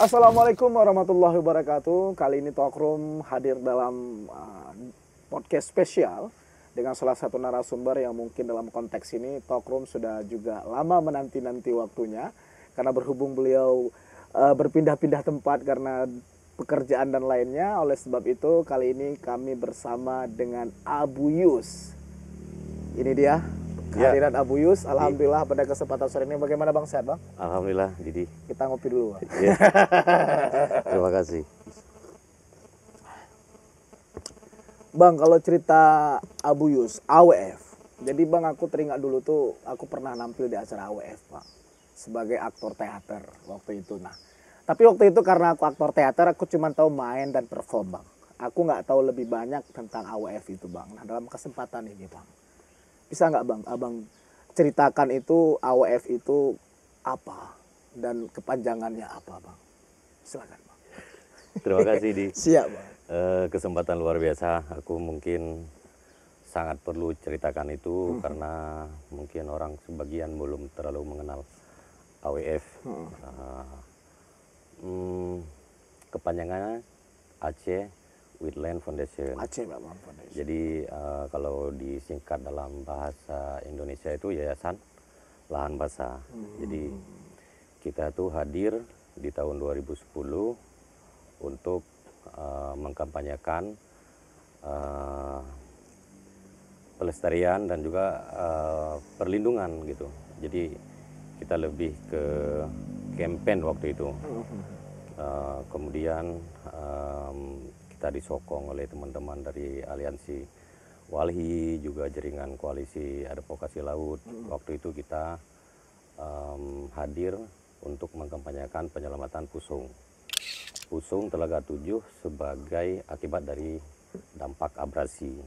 Assalamualaikum warahmatullahi wabarakatuh. Kali ini Talkroom hadir dalam podcast spesial dengan salah satu narasumber yang mungkin dalam konteks ini Talkroom sudah juga lama menanti-nanti waktunya. Karena berhubung beliau berpindah-pindah tempat karena pekerjaan dan lainnya. Oleh sebab itu kali ini kami bersama dengan Abu Yus. Ini dia kehadiran Abu Yus. Alhamdulillah pada kesempatan sore ini. Bagaimana Bang, sehat Bang? Alhamdulillah, Didi. Kita ngopi dulu Bang. Ya. Terima kasih. Bang, kalau cerita Abu Yus, AWF. Jadi Bang, aku teringat dulu tuh aku pernah nampil di acara AWF Bang, sebagai aktor teater waktu itu. Nah, tapi waktu itu karena aku aktor teater, aku cuma tahu main dan perform Bang. Aku nggak tahu lebih banyak tentang AWF itu Bang. Nah, dalam kesempatan ini Bang, bisa nggak Bang, Abang ceritakan itu AWF itu apa dan kepanjangannya apa Bang? Silakan Bang. Terima kasih, Di. Siap Bang. Kesempatan luar biasa. Aku mungkin sangat perlu ceritakan itu karena mungkin orang sebagian belum terlalu mengenal AWF. Kepanjangannya Aceh Wetland Foundation. Aceh Bang Foundation. Jadi kalau disingkat dalam bahasa Indonesia itu Yayasan Lahan Basah. Jadi kita tuh hadir di tahun 2010 untuk mengkampanyekan pelestarian dan juga perlindungan gitu. Jadi kita lebih ke campaign waktu itu. Kemudian kita disokong oleh teman-teman dari Aliansi Walhi, juga jaringan koalisi advokasi laut. Waktu itu kita hadir untuk mengkampanyekan penyelamatan Pusung Telaga 7 sebagai akibat dari dampak abrasi.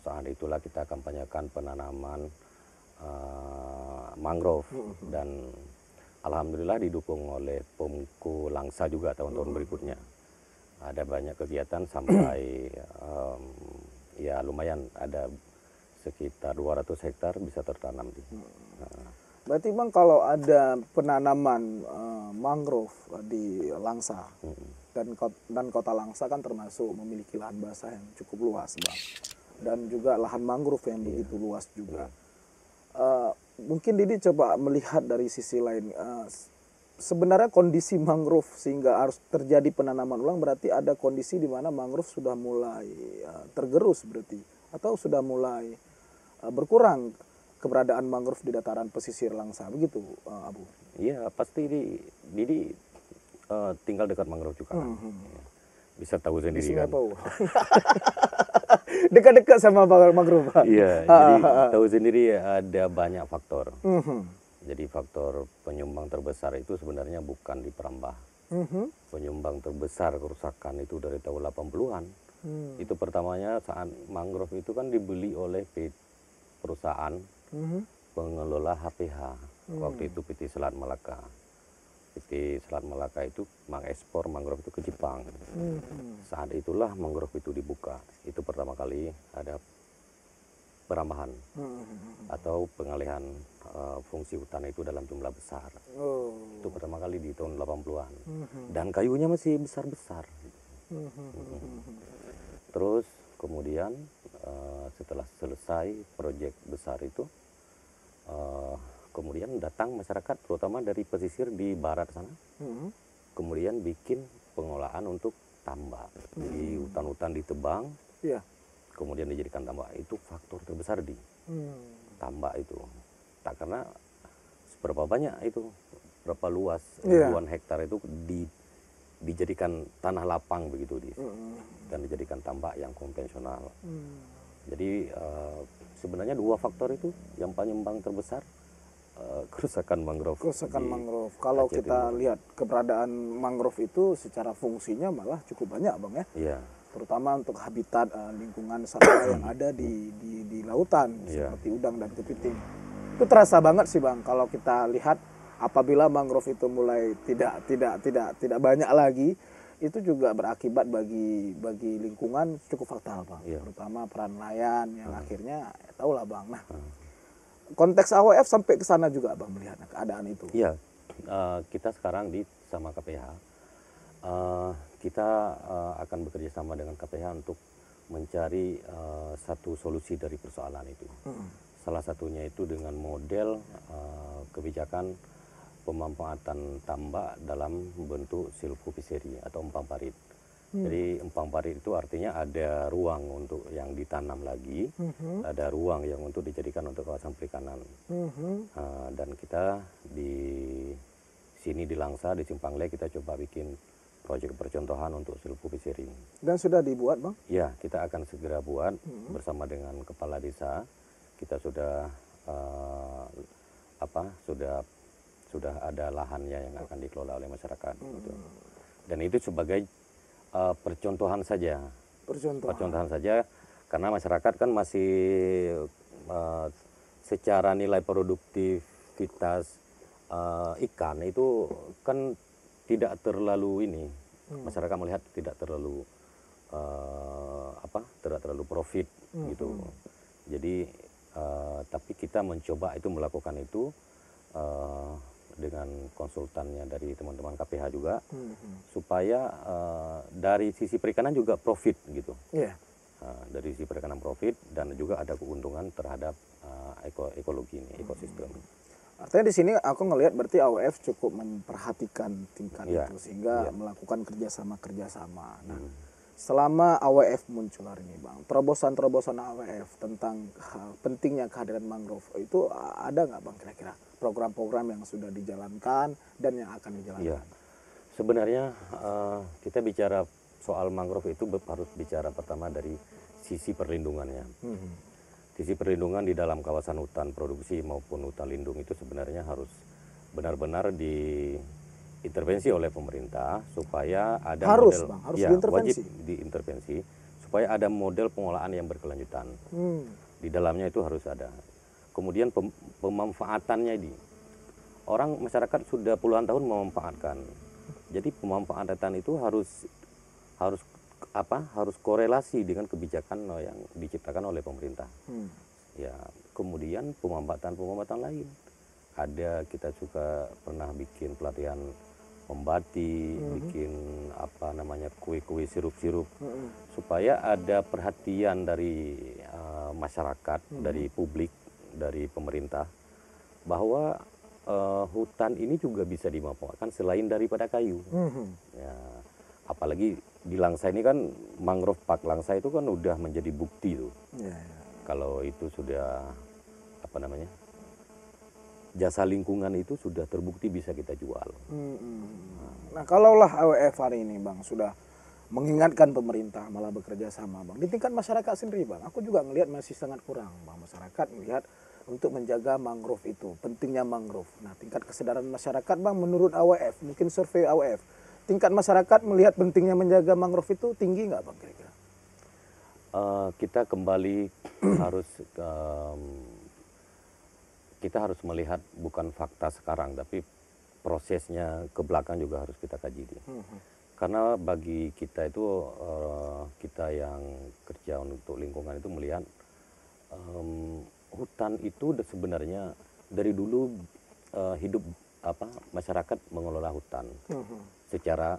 Saat itulah kita kampanyekan penanaman mangrove dan alhamdulillah didukung oleh Pemko Langsa juga tahun-tahun berikutnya. Ada banyak kegiatan sampai ya lumayan, ada sekitar 200 hektar bisa tertanam di. Berarti Bang, kalau ada penanaman mangrove di Langsa dan kota Langsa kan termasuk memiliki lahan basah yang cukup luas Bang, dan juga lahan mangrove yang begitu luas juga. Mungkin Didi coba melihat dari sisi lain. Sebenarnya kondisi mangrove sehingga harus terjadi penanaman ulang, berarti ada kondisi di mana mangrove sudah mulai tergerus berarti, atau sudah mulai berkurang keberadaan mangrove di dataran pesisir Langsa, begitu Abu? Iya, pasti Didi tinggal dekat mangrove juga. Bisa tahu sendiri kan. Dekat-dekat sama mangrove. Iya, jadi tahu sendiri ada banyak faktor. Jadi faktor penyumbang terbesar itu sebenarnya bukan di Perambah. Penyumbang terbesar kerusakan itu dari tahun 80-an. Itu pertamanya saat mangrove itu kan dibeli oleh perusahaan pengelola HPH. Waktu itu PT Selat Malaka. PT Selat Malaka itu mengekspor mangrove itu ke Jepang. Saat itulah mangrove itu dibuka. Itu pertama kali ada perambahan atau pengalihan fungsi hutan itu dalam jumlah besar. Itu pertama kali di tahun 80-an. Dan kayunya masih besar-besar. Terus kemudian setelah selesai proyek besar itu, kemudian datang masyarakat terutama dari pesisir di barat sana, kemudian bikin pengolahan untuk tambak. Jadi hutan-hutan ditebang, kemudian dijadikan tambak. Itu faktor terbesar di tambak itu. Tak karena seberapa banyak itu, berapa luas, ribuan hektar itu dijadikan tanah lapang begitu dan dijadikan tambak yang konvensional. Jadi sebenarnya dua faktor itu yang penyumbang terbesar kerusakan mangrove. Kerusakan mangrove. Kalau Aceh kita Timur. lihat keberadaan mangrove itu secara fungsinya malah cukup banyak Bang ya. Iya. Terutama untuk habitat lingkungan satwa yang ada di lautan seperti udang dan kepiting. Itu terasa banget sih Bang kalau kita lihat apabila mangrove itu mulai tidak banyak lagi, itu juga berakibat bagi lingkungan cukup fatal Bang. Terutama peran nelayan yang akhirnya tahulah Bang. Nah, konteks AWF sampai ke sana juga Bang melihat keadaan itu. Iya, kita sekarang sama KPH, kita akan bekerja sama dengan KPH untuk mencari satu solusi dari persoalan itu. Salah satunya itu dengan model kebijakan pemanfaatan tambak dalam bentuk silvofiseri atau empang parit. Jadi empang parit itu artinya ada ruang untuk yang ditanam lagi, ada ruang yang untuk dijadikan untuk kawasan perikanan. Dan kita di sini di Langsa, di Simpang Le, kita coba bikin proyek percontohan untuk silvofiseri. Dan sudah dibuat, Bang? Ya, kita akan segera buat bersama dengan kepala desa. Kita sudah sudah ada lahannya yang akan dikelola oleh masyarakat. Gitu. Dan itu sebagai percontohan saja. Percontohan saja, karena masyarakat kan masih secara nilai produktivitas ikan itu kan tidak terlalu ini. Masyarakat melihat tidak terlalu tidak terlalu profit gitu. Jadi tapi kita mencoba itu melakukan itu dengan konsultannya dari teman-teman KPH juga, supaya dari sisi perikanan juga profit gitu. Dari sisi perikanan profit dan juga ada keuntungan terhadap ekologi ini, ekosistem. Artinya di sini aku ngelihat berarti AWF cukup memperhatikan tingkat itu sehingga melakukan kerjasama. Nah, selama AWF muncul hari ini, Bang, terobosan-terobosan AWF tentang pentingnya kehadiran mangrove itu ada nggak, Bang, kira-kira program-program yang sudah dijalankan dan yang akan dijalankan? Sebenarnya kita bicara soal mangrove itu harus bicara pertama dari sisi perlindungannya. Sisi perlindungan di dalam kawasan hutan produksi maupun hutan lindung itu sebenarnya harus benar-benar diintervensi oleh pemerintah supaya ada model, Bang, harus diintervensi. wajib diintervensi supaya ada model pengolahan yang berkelanjutan. Di dalamnya itu harus ada. Kemudian pemanfaatannya orang masyarakat sudah puluhan tahun memanfaatkan. Jadi pemanfaatan itu harus korelasi dengan kebijakan yang diciptakan oleh pemerintah. Ya, kemudian pemanfaatan lain. Kita juga pernah bikin pelatihan membatik, bikin kue-kue sirup-sirup, supaya ada perhatian dari masyarakat, dari publik, dari pemerintah, bahwa hutan ini juga bisa dimanfaatkan selain daripada kayu. Ya, apalagi di Langsa ini kan mangrove park Langsa itu kan udah menjadi bukti tuh. Kalau itu sudah jasa lingkungan itu sudah terbukti bisa kita jual. Nah, kalaulah AWF hari ini, Bang, sudah mengingatkan pemerintah malah bekerja sama, Bang, di tingkat masyarakat sendiri, Bang, aku juga ngelihat masih sangat kurang, Bang, masyarakat melihat untuk menjaga mangrove itu, pentingnya mangrove. Nah, tingkat kesadaran masyarakat, Bang, menurut AWF, mungkin survei AWF, tingkat masyarakat melihat pentingnya menjaga mangrove itu tinggi nggak, Bang, kira-kira? Kita kembali kita harus melihat bukan fakta sekarang, tapi prosesnya ke belakang juga harus kita kaji. Karena bagi kita itu, kita yang kerja untuk lingkungan itu melihat hutan itu sebenarnya dari dulu hidup masyarakat mengelola hutan secara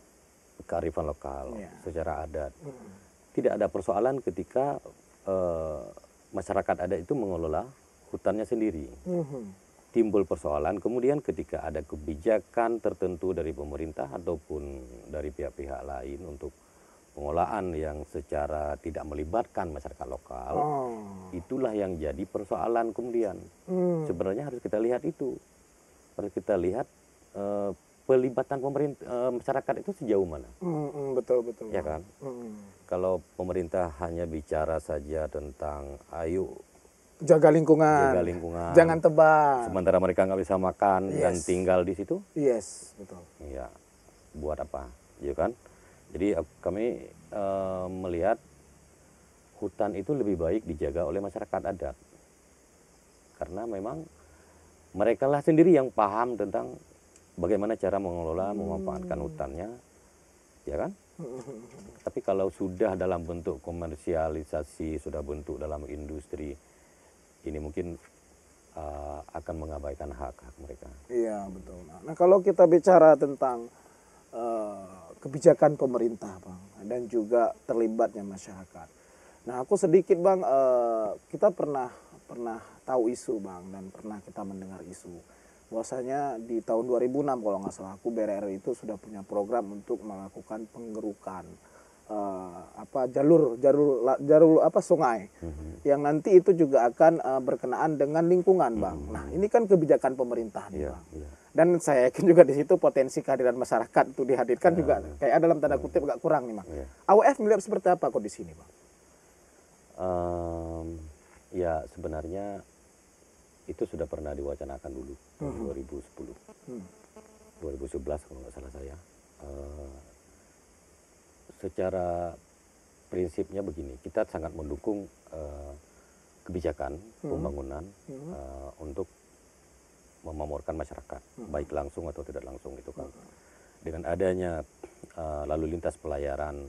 kearifan lokal, secara adat. Tidak ada persoalan ketika masyarakat adat itu mengelola hutannya sendiri. Timbul persoalan kemudian ketika ada kebijakan tertentu dari pemerintah ataupun dari pihak-pihak lain untuk pengolahan yang secara tidak melibatkan masyarakat lokal, itulah yang jadi persoalan kemudian. Sebenarnya harus kita lihat itu. Harus kita lihat pelibatan masyarakat itu sejauh mana. Betul. Ya kan? Kalau pemerintah hanya bicara saja tentang ayo jaga lingkungan, jangan tebang. Sementara mereka nggak bisa makan dan tinggal di situ. Betul. Ya, buat apa? Ya kan? Jadi kami melihat hutan itu lebih baik dijaga oleh masyarakat adat. Karena memang mereka lah sendiri yang paham tentang bagaimana cara mengelola, memanfaatkan hutannya. Ya kan? Tapi kalau sudah dalam bentuk komersialisasi, sudah bentuk dalam industri, ini mungkin akan mengabaikan hak-hak mereka. Iya, betul. Nah, kalau kita bicara tentang kebijakan pemerintah Bang, dan juga terlibatnya masyarakat. Nah aku sedikit Bang, kita pernah tahu isu Bang, dan pernah kita mendengar isu bahwasanya di tahun 2006 kalau nggak salah aku, BRRI itu sudah punya program untuk melakukan penggerukan jalur sungai yang nanti itu juga akan berkenaan dengan lingkungan Bang. Nah ini kan kebijakan pemerintah nih Bang. Dan saya yakin juga di situ potensi kehadiran masyarakat untuk dihadirkan juga kayak dalam tanda kutip agak kurang nih Bang. AOF melihat seperti apa kondisi ini Bang? Ya sebenarnya itu sudah pernah diwacanakan dulu tahun 2010, 2011 kalau nggak salah saya. Secara prinsipnya begini, kita sangat mendukung kebijakan pembangunan untuk memamorkan masyarakat, baik langsung atau tidak langsung itu kan. Dengan adanya lalu lintas pelayaran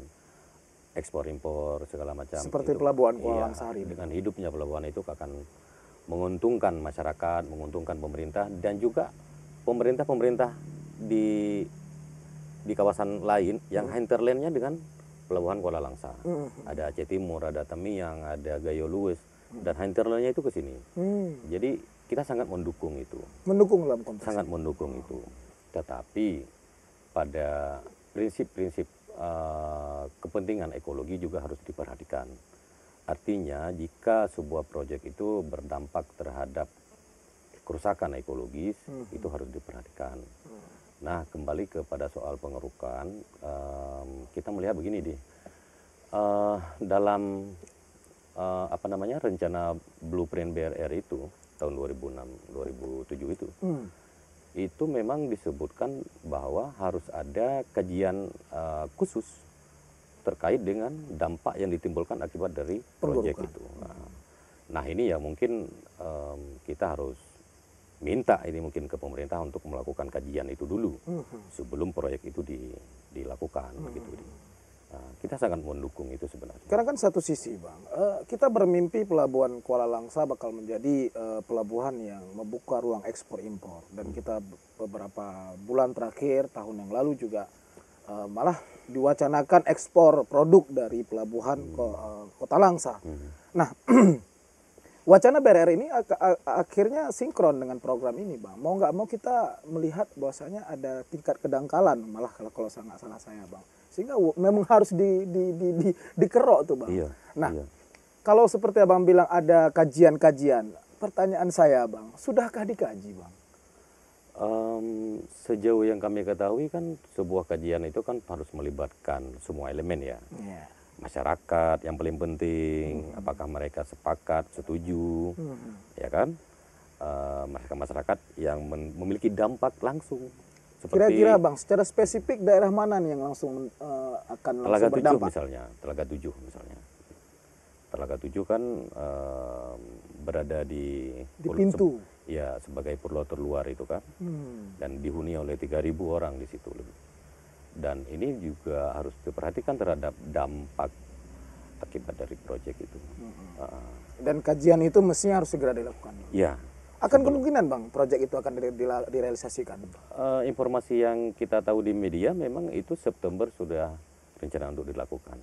ekspor impor segala macam. Seperti pelabuhan Kuala Langsa hari ini. Dengan hidupnya pelabuhan itu akan menguntungkan masyarakat, menguntungkan pemerintah, dan juga pemerintah di kawasan lain yang hinterlandnya dengan pelabuhan Kuala Langsa. Ada Aceh Timur, ada Tamiang, ada Gayo Luwes, dan hinterlandnya itu ke sini. Jadi kita sangat mendukung itu. Mendukung dalam konteks. Sangat mendukung itu. Tetapi pada prinsip-prinsip kepentingan ekologi juga harus diperhatikan. Artinya jika sebuah proyek itu berdampak terhadap kerusakan ekologis, itu harus diperhatikan. Nah kembali kepada soal pengerukan, kita melihat begini dalam rencana blueprint BRR itu tahun 2006-2007 itu memang disebutkan bahwa harus ada kajian khusus terkait dengan dampak yang ditimbulkan akibat dari proyek itu. Nah ini ya mungkin kita harus minta ini mungkin ke pemerintah untuk melakukan kajian itu dulu sebelum proyek itu dilakukan begitu. Nah, kita sangat mendukung itu sebenarnya. Karena kan satu sisi Bang, kita bermimpi pelabuhan Kuala Langsa bakal menjadi pelabuhan yang membuka ruang ekspor impor, dan kita beberapa bulan terakhir tahun yang lalu juga malah diwacanakan ekspor produk dari pelabuhan Kota Langsa. Nah, wacana BRR ini akhirnya sinkron dengan program ini Bang. Mau nggak mau kita melihat bahwasanya ada tingkat kedangkalan, malah kalau nggak salah saya Bang. Sehingga memang harus dikerok tuh Bang. Nah, kalau seperti Abang bilang ada kajian-kajian, pertanyaan saya Bang, sudahkah dikaji Bang? Sejauh yang kami ketahui kan sebuah kajian itu kan harus melibatkan semua elemen ya. Masyarakat yang paling penting, apakah mereka sepakat, setuju, ya kan? Masyarakat yang memiliki dampak langsung. Kira-kira Bang, secara spesifik daerah mana nih yang langsung akan langsung berdampak? Telaga 7 misalnya. Telaga 7 kan berada di pintu. Ya, sebagai pulau terluar itu kan. Dan dihuni oleh 3.000 orang di situ. Dan ini juga harus diperhatikan terhadap dampak akibat dari proyek itu. Dan kajian itu mestinya harus segera dilakukan. Ya. Akan kemungkinan Bang, proyek itu akan direalisasikan? Informasi yang kita tahu di media memang itu September sudah rencana untuk dilakukan.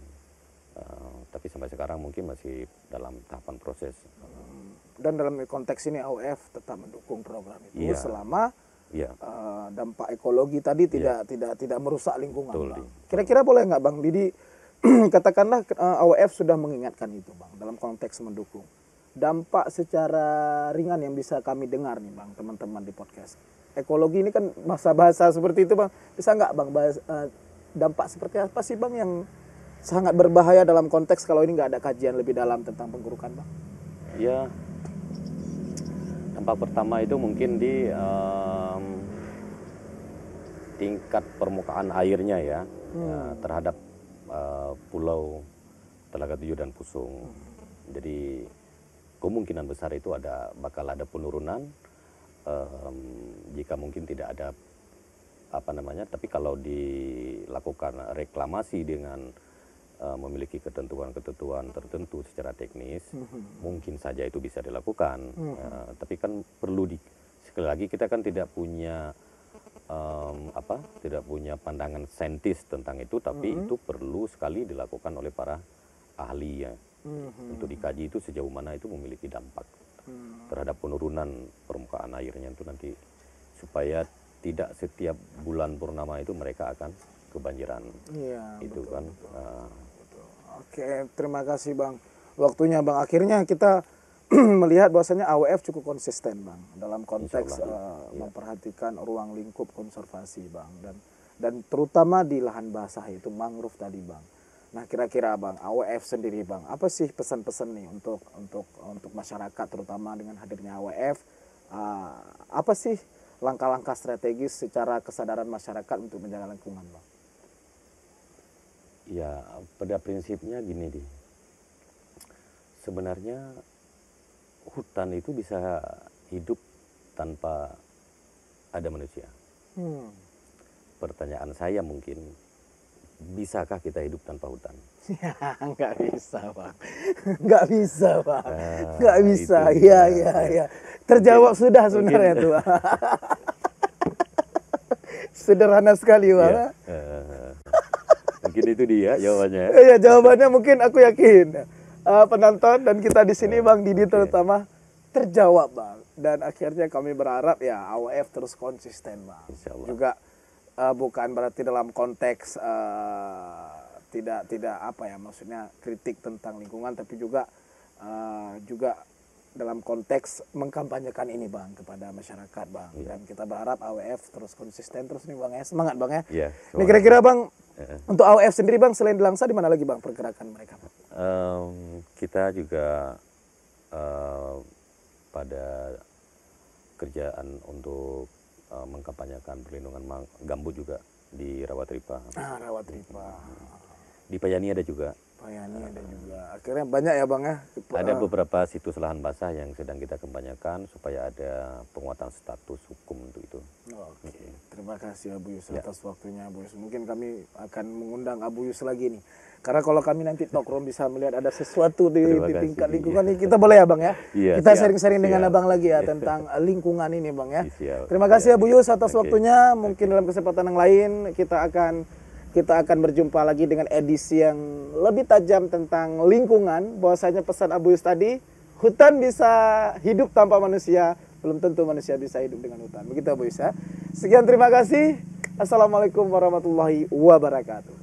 Tapi sampai sekarang mungkin masih dalam tahapan proses. Dan dalam konteks ini AOF tetap mendukung program itu selama dampak ekologi tadi tidak merusak lingkungan. Bang. Kira-kira boleh nggak Bang Didi katakanlah AOF sudah mengingatkan itu Bang dalam konteks mendukung. Dampak secara ringan yang bisa kami dengar nih Bang, teman-teman di podcast. Ekologi ini kan bahasa-bahasa seperti itu Bang. Bisa nggak Bang dampak seperti apa sih Bang yang sangat berbahaya dalam konteks kalau ini nggak ada kajian lebih dalam tentang penggerukan Bang? Ya, dampak pertama itu mungkin di tingkat permukaan airnya ya, terhadap pulau Telaga 7 dan Pusung. Jadi kemungkinan besar itu bakal ada penurunan jika mungkin tidak ada tapi kalau dilakukan reklamasi dengan memiliki ketentuan-ketentuan tertentu secara teknis, mungkin saja itu bisa dilakukan. Tapi kan perlu sekali lagi kita kan tidak punya tidak punya pandangan saintis tentang itu, tapi itu perlu sekali dilakukan oleh para ahli ya, untuk dikaji itu sejauh mana itu memiliki dampak terhadap penurunan permukaan airnya itu nanti, supaya tidak setiap bulan purnama itu mereka akan kebanjiran. Iya, Itu betul, kan. betul. Oke, terima kasih Bang. Waktunya Bang. Akhirnya kita melihat bahwasanya AWF cukup konsisten Bang dalam konteks memperhatikan ruang lingkup konservasi Bang, dan terutama di lahan basah itu mangrove tadi Bang. Nah, kira-kira Bang, AWF sendiri Bang, apa sih pesan-pesan nih untuk masyarakat terutama dengan hadirnya AWF? Apa sih langkah-langkah strategis secara kesadaran masyarakat untuk menjaga lingkungan Bang? Ya, pada prinsipnya gini di, sebenarnya hutan itu bisa hidup tanpa ada manusia. Pertanyaan saya mungkin, bisakah kita hidup tanpa hutan? Nggak bisa Bang, nggak bisa Bang, nggak bisa. Itu Iya, dia. iya, iya. Terjawab sudah sebenarnya tuh. Sederhana sekali Bang. Ya, mungkin itu dia jawabannya. Iya, jawabannya mungkin aku yakin penonton dan kita di sini Bang Didi terutama terjawab Bang. Dan akhirnya kami berharap ya AWF terus konsisten Bang. Insyaallah. Juga bukan berarti dalam konteks tidak apa ya, maksudnya kritik tentang lingkungan, tapi juga dalam konteks mengkampanyekan ini Bang kepada masyarakat Bang. Dan kita berharap AWF terus konsisten terus nih Bang ya. Semangat Bang ya. Iya, Ini kira-kira Bang untuk AWF sendiri Bang selain di Langsa di mana lagi Bang pergerakan mereka Bang? Kita juga pada kerjaan untuk mengkampanyekan perlindungan gambut juga di Rawatripa. Rawatripa. Di Payani ada juga. Payani ada juga. Akhirnya banyak ya Bang ya. Ada beberapa situs lahan basah yang sedang kita kampanyekan supaya ada penguatan status hukum untuk itu. Oke, terima kasih Abu Yus atas waktunya Abu Yus. Mungkin kami akan mengundang Abu Yus lagi nih. Karena kalau kami nanti talkroom bisa melihat ada sesuatu di tingkat lingkungan ini, kita boleh ya Bang ya? Iya, kita siap, sharing-sharing dengan siap. Abang lagi ya tentang lingkungan ini Bang ya. Siap. Terima kasih Abu Yus atas Oke. waktunya. Mungkin dalam kesempatan yang lain kita akan berjumpa lagi dengan edisi yang lebih tajam tentang lingkungan. Bahwasanya pesan Abu Yus tadi, hutan bisa hidup tanpa manusia, belum tentu manusia bisa hidup dengan hutan. Begitu Abu Yus ya. Sekian, terima kasih. Assalamualaikum warahmatullahi wabarakatuh.